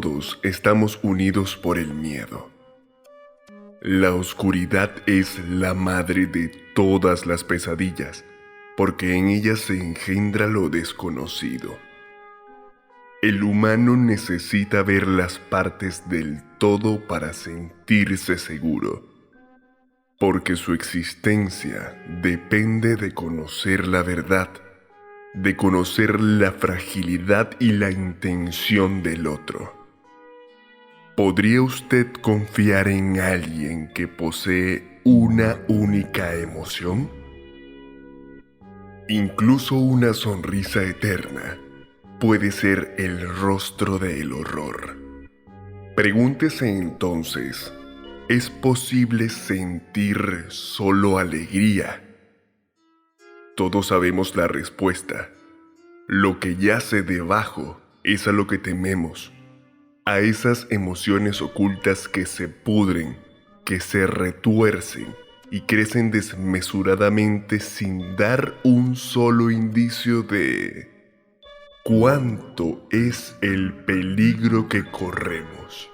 todos estamos unidos por el miedo. La oscuridad es la madre de todas las pesadillas, porque en ella se engendra lo desconocido. El humano necesita ver las partes del todo para sentirse seguro, porque su existencia depende de conocer la verdad, de conocer la fragilidad y la intención del otro. ¿Podría usted confiar en alguien que posee una única emoción? Incluso una sonrisa eterna puede ser el rostro del horror. Pregúntese entonces, ¿es posible sentir solo alegría? Todos sabemos la respuesta. Lo que yace debajo es a lo que tememos, a esas emociones ocultas que se pudren, que se retuercen y crecen desmesuradamente sin dar un solo indicio de cuánto es el peligro que corremos.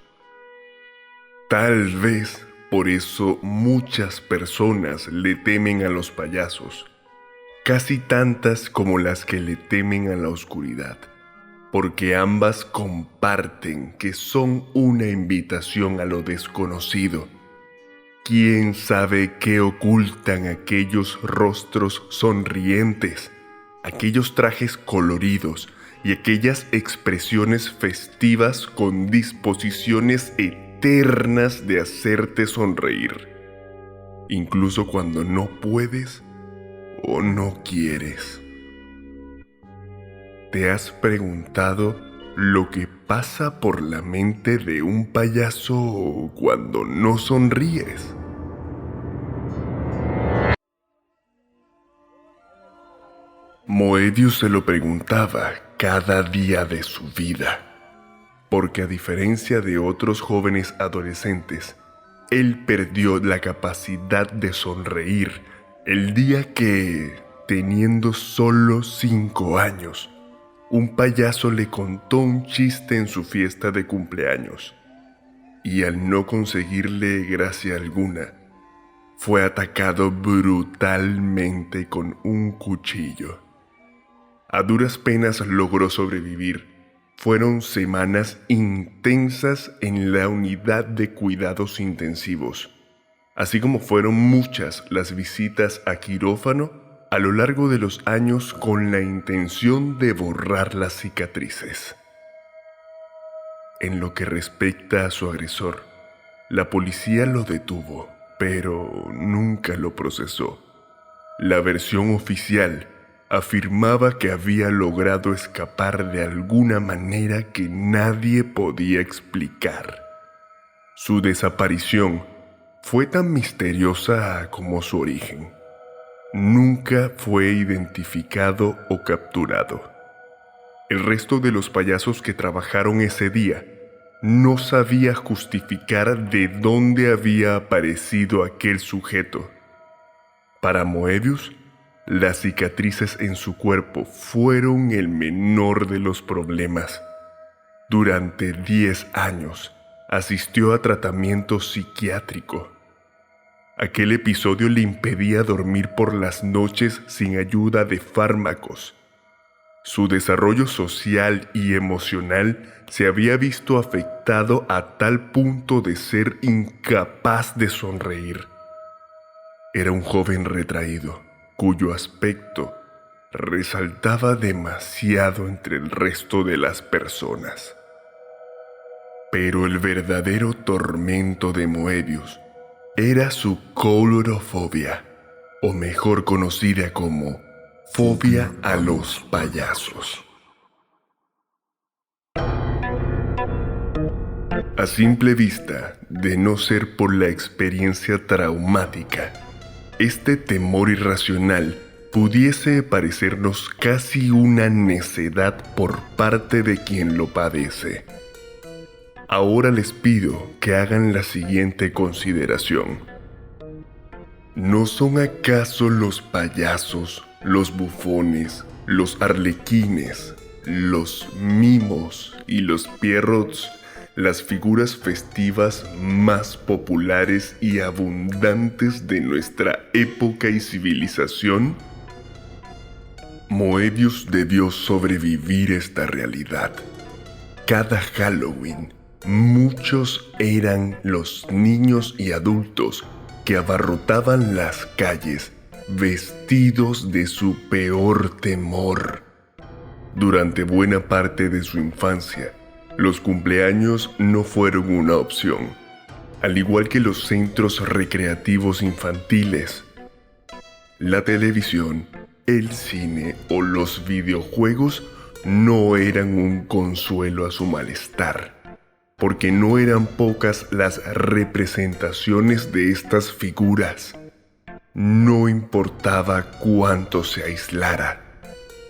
Tal vez por eso muchas personas le temen a los payasos, casi tantas como las que le temen a la oscuridad, porque ambas comparten que son una invitación a lo desconocido. ¿Quién sabe qué ocultan aquellos rostros sonrientes, aquellos trajes coloridos y aquellas expresiones festivas con disposiciones eternas de hacerte sonreír, incluso cuando no puedes o no quieres? ¿Te has preguntado lo que pasa por la mente de un payaso cuando no sonríes? Moebius se lo preguntaba cada día de su vida, porque a diferencia de otros jóvenes adolescentes, él perdió la capacidad de sonreír el día que, teniendo solo 5 años, un payaso le contó un chiste en su fiesta de cumpleaños, y al no conseguirle gracia alguna, fue atacado brutalmente con un cuchillo. A duras penas logró sobrevivir. Fueron semanas intensas en la unidad de cuidados intensivos, así como fueron muchas las visitas a quirófano a lo largo de los años con la intención de borrar las cicatrices. En lo que respecta a su agresor, la policía lo detuvo, pero nunca lo procesó. La versión oficial afirmaba que había logrado escapar de alguna manera que nadie podía explicar. Su desaparición fue tan misteriosa como su origen. Nunca fue identificado o capturado. El resto de los payasos que trabajaron ese día no sabía justificar de dónde había aparecido aquel sujeto. Para Moebius, las cicatrices en su cuerpo fueron el menor de los problemas. Durante 10 años asistió a tratamiento psiquiátrico. Aquel episodio le impedía dormir por las noches sin ayuda de fármacos. Su desarrollo social y emocional se había visto afectado a tal punto de ser incapaz de sonreír. Era un joven retraído, cuyo aspecto resaltaba demasiado entre el resto de las personas. Pero el verdadero tormento de Moebius era su coulrofobia, o mejor conocida como fobia a los payasos. A simple vista, de no ser por la experiencia traumática, este temor irracional pudiese parecernos casi una necedad por parte de quien lo padece. Ahora les pido que hagan la siguiente consideración. ¿No son acaso los payasos, los bufones, los arlequines, los mimos y los pierrots las figuras festivas más populares y abundantes de nuestra época y civilización, Moebius debió sobrevivir esta realidad. Cada Halloween, muchos eran los niños y adultos que abarrotaban las calles vestidos de su peor temor. Durante buena parte de su infancia, los cumpleaños no fueron una opción, al igual que los centros recreativos infantiles. La televisión, el cine o los videojuegos no eran un consuelo a su malestar, porque no eran pocas las representaciones de estas figuras. No importaba cuánto se aislara,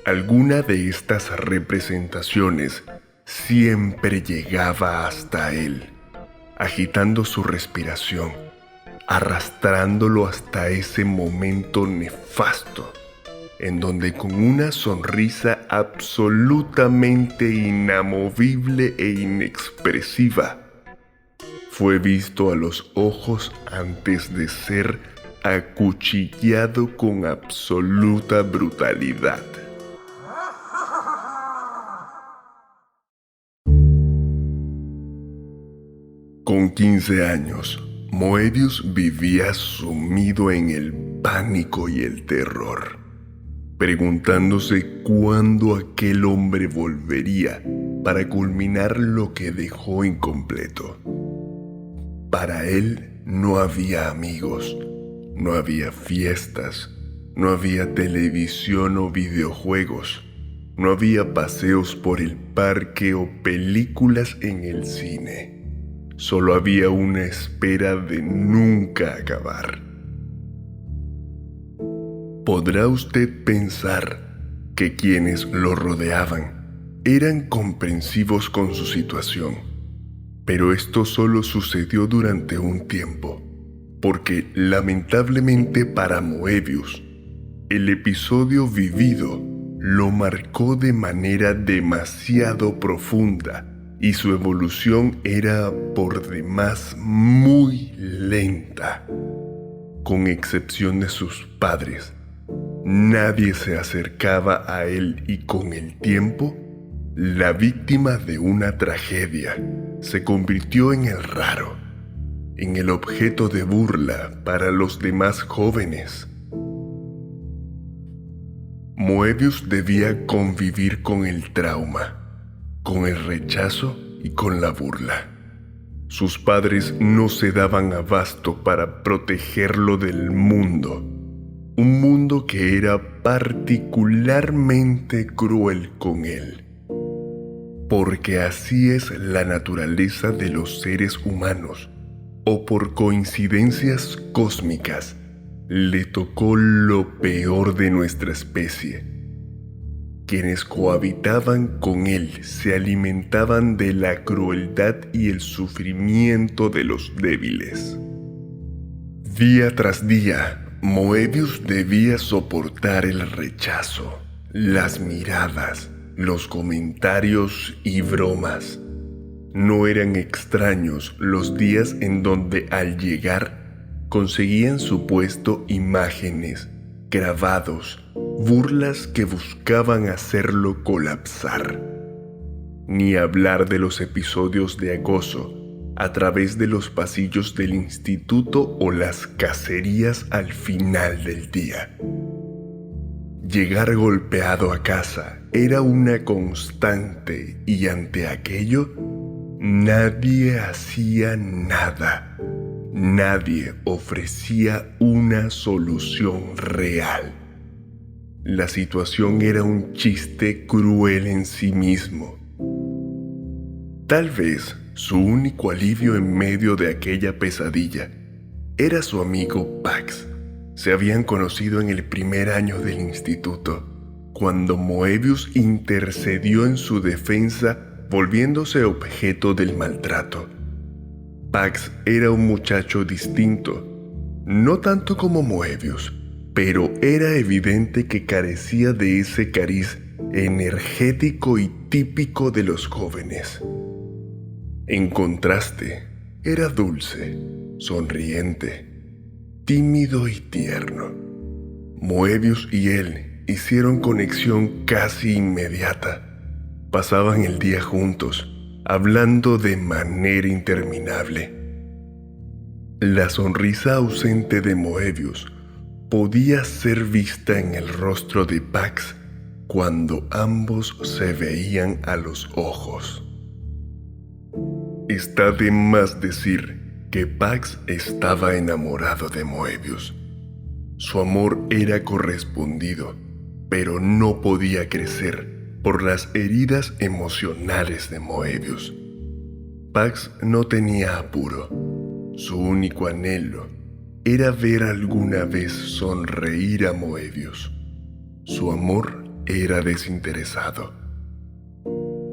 alguna de estas representaciones siempre llegaba hasta él, agitando su respiración, arrastrándolo hasta ese momento nefasto, en donde con una sonrisa absolutamente inamovible e inexpresiva, fue visto a los ojos antes de ser acuchillado con absoluta brutalidad. Con 15 años, Moebius vivía sumido en el pánico y el terror, preguntándose cuándo aquel hombre volvería para culminar lo que dejó incompleto. Para él no había amigos, no había fiestas, no había televisión o videojuegos, no había paseos por el parque o películas en el cine. Solo había una espera de nunca acabar. Podrá usted pensar que quienes lo rodeaban eran comprensivos con su situación, pero esto solo sucedió durante un tiempo, porque lamentablemente para Moebius, el episodio vivido lo marcó de manera demasiado profunda y su evolución era por demás muy lenta. Con excepción de sus padres, nadie se acercaba a él y con el tiempo, la víctima de una tragedia se convirtió en el raro, en el objeto de burla para los demás jóvenes. Moebius debía convivir con el trauma, con el rechazo y con la burla. Sus padres no se daban abasto para protegerlo del mundo, un mundo que era particularmente cruel con él, porque así es la naturaleza de los seres humanos, o por coincidencias cósmicas, le tocó lo peor de nuestra especie. Quienes cohabitaban con él se alimentaban de la crueldad y el sufrimiento de los débiles. Día tras día, Moebius debía soportar el rechazo, las miradas, los comentarios y bromas. No eran extraños los días en donde al llegar conseguían su puesto imágenes, grabados, burlas que buscaban hacerlo colapsar. Ni hablar de los episodios de acoso a través de los pasillos del instituto o las cacerías al final del día. Llegar golpeado a casa era una constante y ante aquello nadie hacía nada. Nadie ofrecía una solución real. La situación era un chiste cruel en sí mismo. Tal vez su único alivio en medio de aquella pesadilla era su amigo Pax. Se habían conocido en el primer año del instituto, cuando Moebius intercedió en su defensa, volviéndose objeto del maltrato. Pax era un muchacho distinto, no tanto como Moebius, pero era evidente que carecía de ese cariz energético y típico de los jóvenes. En contraste, era dulce, sonriente, tímido y tierno. Moebius y él hicieron conexión casi inmediata. Pasaban el día juntos, hablando de manera interminable. La sonrisa ausente de Moebius podía ser vista en el rostro de Pax cuando ambos se veían a los ojos. Está de más decir que Pax estaba enamorado de Moebius. Su amor era correspondido, pero no podía crecer por las heridas emocionales de Moebius. Pax no tenía apuro. Su único anhelo era ver alguna vez sonreír a Moebius. Su amor era desinteresado.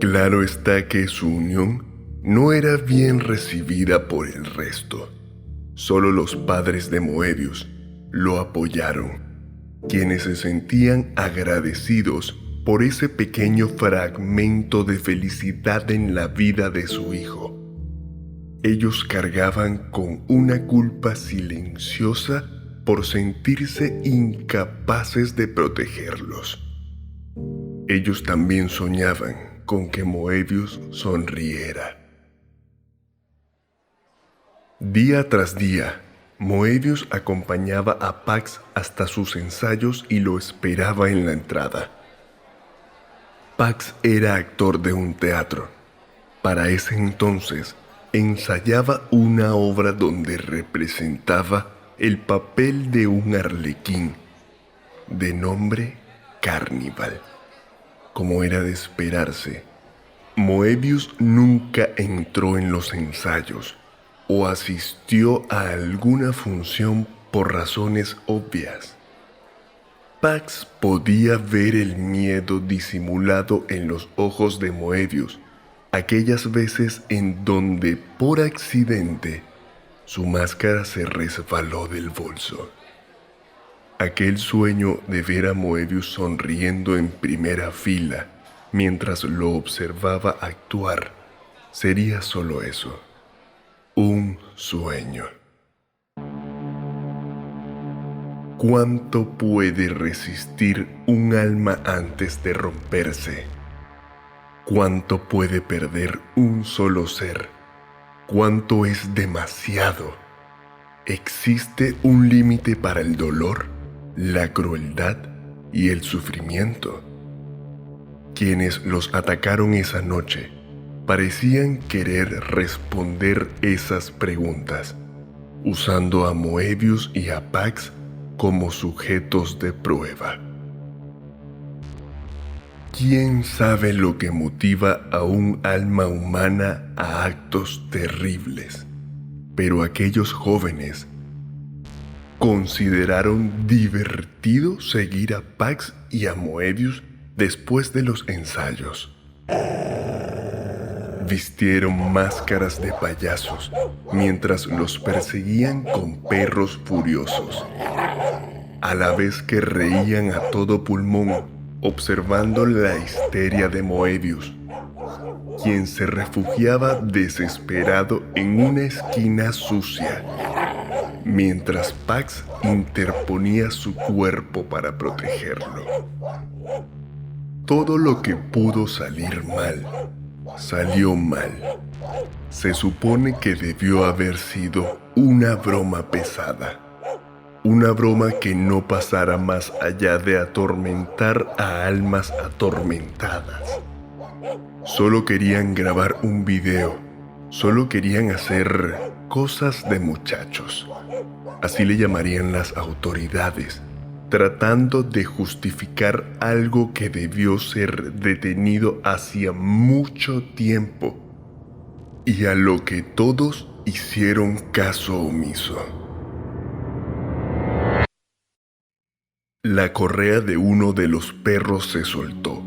Claro está que su unión no era bien recibida por el resto. Solo los padres de Moebius lo apoyaron, quienes se sentían agradecidos por ese pequeño fragmento de felicidad en la vida de su hijo. Ellos cargaban con una culpa silenciosa por sentirse incapaces de protegerlos. Ellos también soñaban con que Moebius sonriera. Día tras día, Moebius acompañaba a Pax hasta sus ensayos y lo esperaba en la entrada. Pax era actor de un teatro. Para ese entonces, ensayaba una obra donde representaba el papel de un arlequín, de nombre Carnival. Como era de esperarse, Moebius nunca entró en los ensayos o asistió a alguna función por razones obvias. Pax podía ver el miedo disimulado en los ojos de Moebius aquellas veces en donde, por accidente, su máscara se resbaló del bolso. Aquel sueño de ver a Moebius sonriendo en primera fila mientras lo observaba actuar sería solo eso, un sueño. ¿Cuánto puede resistir un alma antes de romperse? ¿Cuánto puede perder un solo ser? ¿Cuánto es demasiado? ¿Existe un límite para el dolor, la crueldad y el sufrimiento? Quienes los atacaron esa noche parecían querer responder esas preguntas, usando a Moebius y a Pax como sujetos de prueba. ¿Quién sabe lo que motiva a un alma humana a actos terribles? Pero aquellos jóvenes consideraron divertido seguir a Pax y a Moebius después de los ensayos. Vistieron máscaras de payasos mientras los perseguían con perros furiosos, a la vez que reían a todo pulmón observando la histeria de Moebius, quien se refugiaba desesperado en una esquina sucia, mientras Pax interponía su cuerpo para protegerlo. Todo lo que pudo salir mal, salió mal. Se supone que debió haber sido una broma pesada. Una broma que no pasara más allá de atormentar a almas atormentadas. Solo querían grabar un video. Solo querían hacer cosas de muchachos. Así le llamarían las autoridades, tratando de justificar algo que debió ser detenido hacía mucho tiempo y a lo que todos hicieron caso omiso. La correa de uno de los perros se soltó.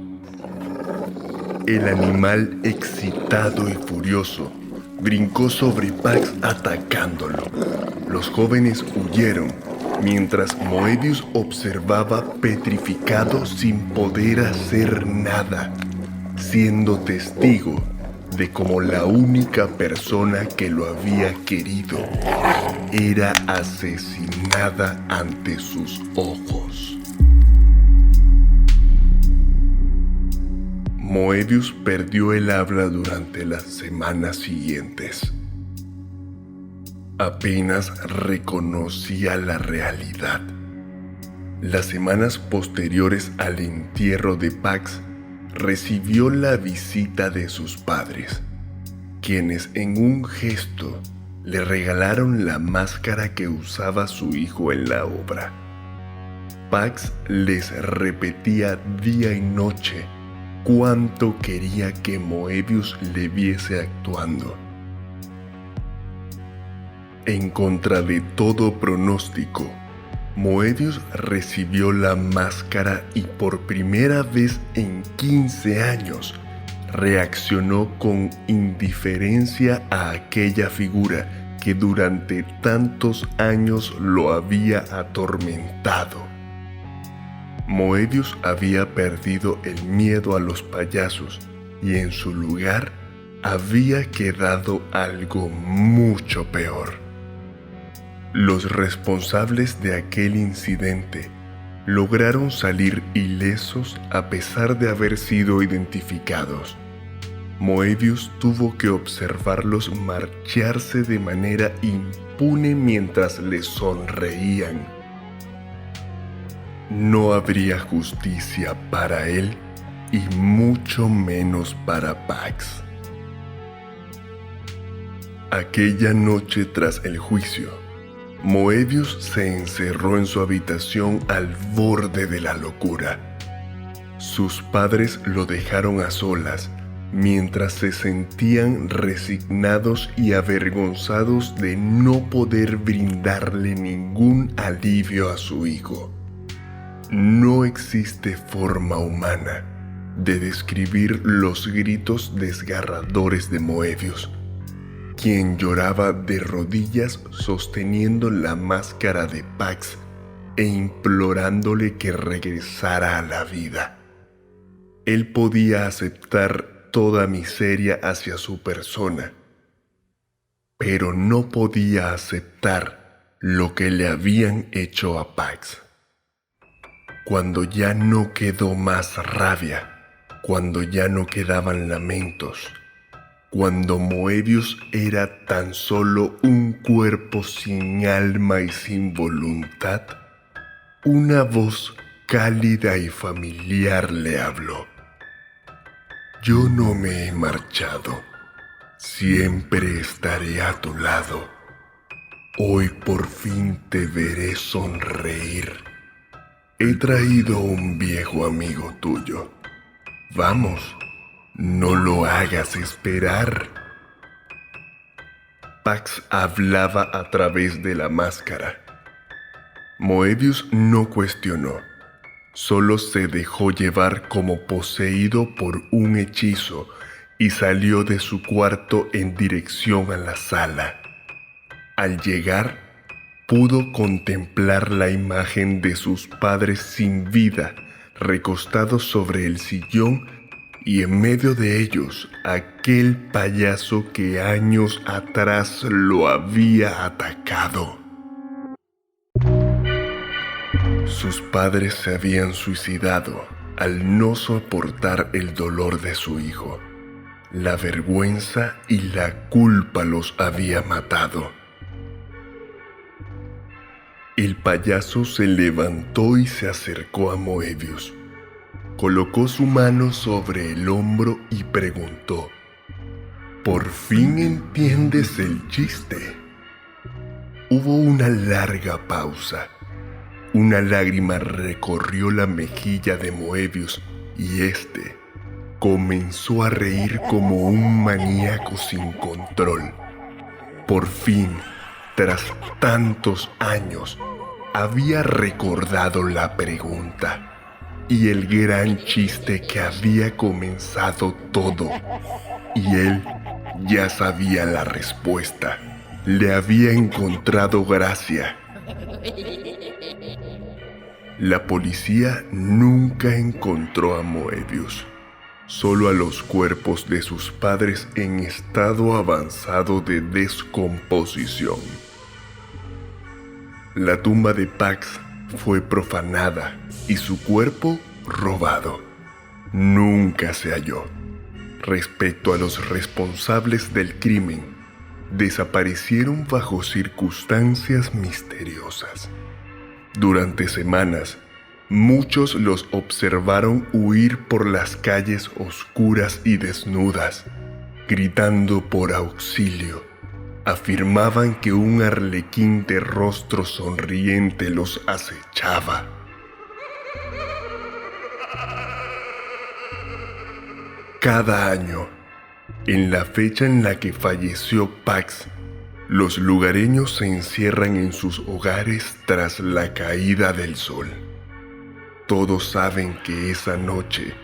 El animal, excitado y furioso, brincó sobre Pax atacándolo. Los jóvenes huyeron, mientras Moebius observaba petrificado sin poder hacer nada, siendo testigo de cómo la única persona que lo había querido era asesinada ante sus ojos. Moebius perdió el habla durante las semanas siguientes. Apenas reconocía la realidad. Las semanas posteriores al entierro de Pax, recibió la visita de sus padres, quienes en un gesto le regalaron la máscara que usaba su hijo en la obra. Pax les repetía día y noche cuánto quería que Moebius le viese actuando. En contra de todo pronóstico, Moebius recibió la máscara y por primera vez en 15 años reaccionó con indiferencia a aquella figura que durante tantos años lo había atormentado. Moebius había perdido el miedo a los payasos y en su lugar había quedado algo mucho peor. Los responsables de aquel incidente lograron salir ilesos a pesar de haber sido identificados. Moebius tuvo que observarlos marcharse de manera impune mientras les sonreían. No habría justicia para él y mucho menos para Pax. Aquella noche tras el juicio, Moebius se encerró en su habitación al borde de la locura. Sus padres lo dejaron a solas mientras se sentían resignados y avergonzados de no poder brindarle ningún alivio a su hijo. No existe forma humana de describir los gritos desgarradores de Moebius, quien lloraba de rodillas sosteniendo la máscara de Pax e implorándole que regresara a la vida. Él podía aceptar toda miseria hacia su persona, pero no podía aceptar lo que le habían hecho a Pax. Cuando ya no quedó más rabia, cuando ya no quedaban lamentos, cuando Moebius era tan solo un cuerpo sin alma y sin voluntad, una voz cálida y familiar le habló. Yo no me he marchado, siempre estaré a tu lado. Hoy por fin te veré sonreír. He traído un viejo amigo tuyo. Vamos. No lo hagas esperar. Pax hablaba a través de la máscara. Moebius no cuestionó, solo se dejó llevar como poseído por un hechizo y salió de su cuarto en dirección a la sala. Al llegar, pudo contemplar la imagen de sus padres sin vida, recostados sobre el sillón, y en medio de ellos aquel payaso que años atrás lo había atacado. Sus padres se habían suicidado al no soportar el dolor de su hijo. La vergüenza y la culpa los había matado. El payaso se levantó y se acercó a Moebius. Colocó su mano sobre el hombro y preguntó: ¿Por fin entiendes el chiste? Hubo una larga pausa. Una lágrima recorrió la mejilla de Moebius y éste comenzó a reír como un maníaco sin control. Por fin, tras tantos años, había recordado la pregunta y el gran chiste que había comenzado todo, y él ya sabía la respuesta. Le había encontrado gracia. La policía nunca encontró a Moebius. solo a los cuerpos de sus padres en estado avanzado de descomposición. La tumba de Pax fue profanada y su cuerpo robado. Nunca se halló. Respecto a los responsables del crimen, desaparecieron bajo circunstancias misteriosas. Durante semanas, muchos los observaron huir por las calles oscuras y desnudas, gritando por auxilio. Afirmaban que un arlequín de rostro sonriente los acechaba. Cada año, en la fecha en la que falleció Pax, los lugareños se encierran en sus hogares tras la caída del sol. Todos saben que esa noche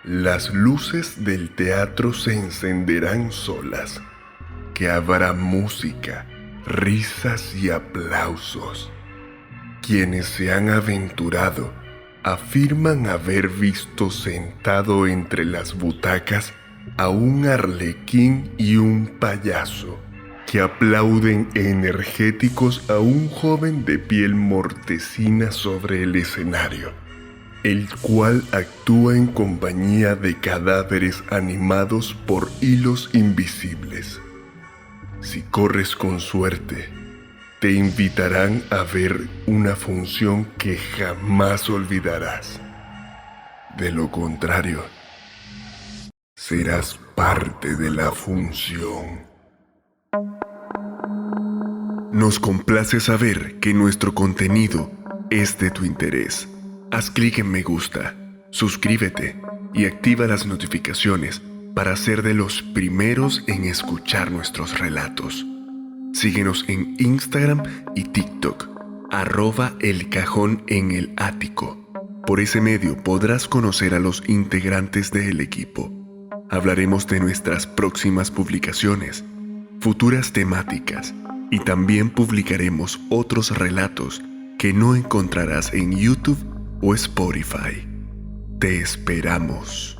las luces del teatro se encenderán solas, que habrá música, risas y aplausos. Quienes se han aventurado afirman haber visto sentado entre las butacas a un arlequín y un payaso que aplauden energéticos a un joven de piel mortecina sobre el escenario, el cual actúa en compañía de cadáveres animados por hilos invisibles. Si corres con suerte, te invitarán a ver una función que jamás olvidarás. De lo contrario, serás parte de la función. Nos complace saber que nuestro contenido es de tu interés. Haz clic en me gusta, suscríbete y activa las notificaciones para ser de los primeros en escuchar nuestros relatos. Síguenos en Instagram y TikTok, @elcajonenelático. Por ese medio podrás conocer a los integrantes del equipo. Hablaremos de nuestras próximas publicaciones, futuras temáticas y también publicaremos otros relatos que no encontrarás en YouTube o Spotify. Te esperamos.